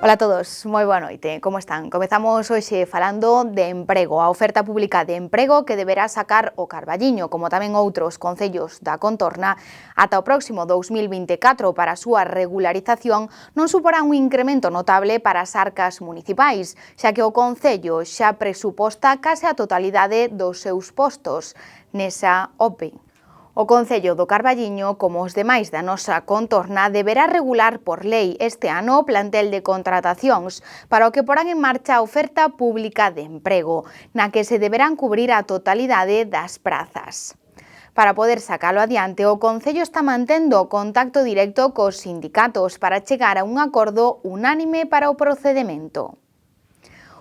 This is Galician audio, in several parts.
Ola a todos, moi boa noite, como están? Comezamos hoxe falando de emprego, a oferta pública de emprego que deberá sacar o Carballiño, como tamén outros concellos da contorna, ata o próximo 2024 para a súa regularización non suporá un incremento notable para as arcas municipais, xa que o concello xa presuposta case a totalidade dos seus postos nesa OPE. O Concello do Carballiño, como os demais da nosa contorna, deberá regular por lei este ano o plantel de contratacións para o que porán en marcha a oferta pública de emprego, na que se deberán cubrir a totalidade das prazas. Para poder sacalo adiante, o Concello está mantendo contacto directo cos sindicatos para chegar a un acordo unánime para o procedemento.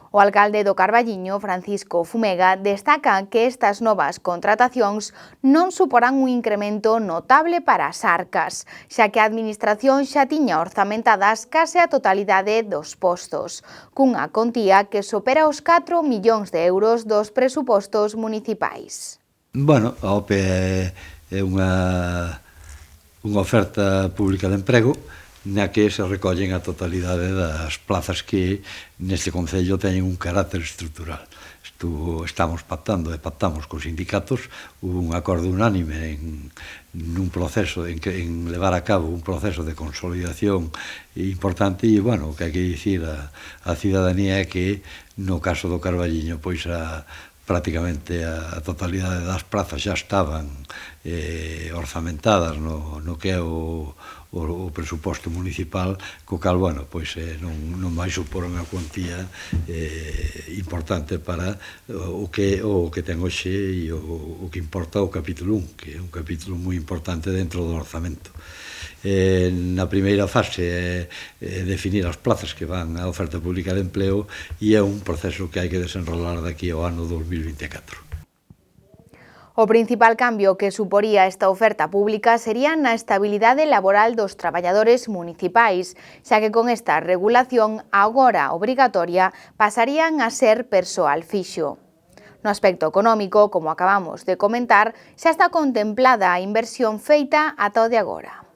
O alcalde do Carballiño, Francisco Fumega, destaca que estas novas contratacións non suporán un incremento notable para as arcas, xa que a Administración xa tiña orzamentadas case a totalidade dos postos, cunha contía que supera os 4 millóns de euros dos presupostos municipais. Bueno, a OPE é unha oferta pública de emprego na que se recollen a totalidade das plazas que neste Concello teñen un carácter estrutural. Estamos pactando e pactamos cos sindicatos un acordo unánime nun proceso en levar a cabo un proceso de consolidación importante e, bueno, o que hai que dicir a cidadanía é que no caso do Carballiño, pois prácticamente a totalidade das prazas xa estaban orzamentadas no que é o presuposto municipal, co cal, bueno, pois non vai supor unha cuantía importante para o que ten hoxe e o que importa o capítulo 1, que é un capítulo moi importante dentro do orzamento. Na primeira fase é definir as plazas que van á oferta pública de empleo e é un proceso que hai que desenrolar daqui ao ano 2024. O principal cambio que suporía esta oferta pública sería na estabilidade laboral dos traballadores municipais, xa que con esta regulación agora obrigatoria pasarían a ser persoal fixo. No aspecto económico, como acabamos de comentar, xa está contemplada a inversión feita ata o de agora.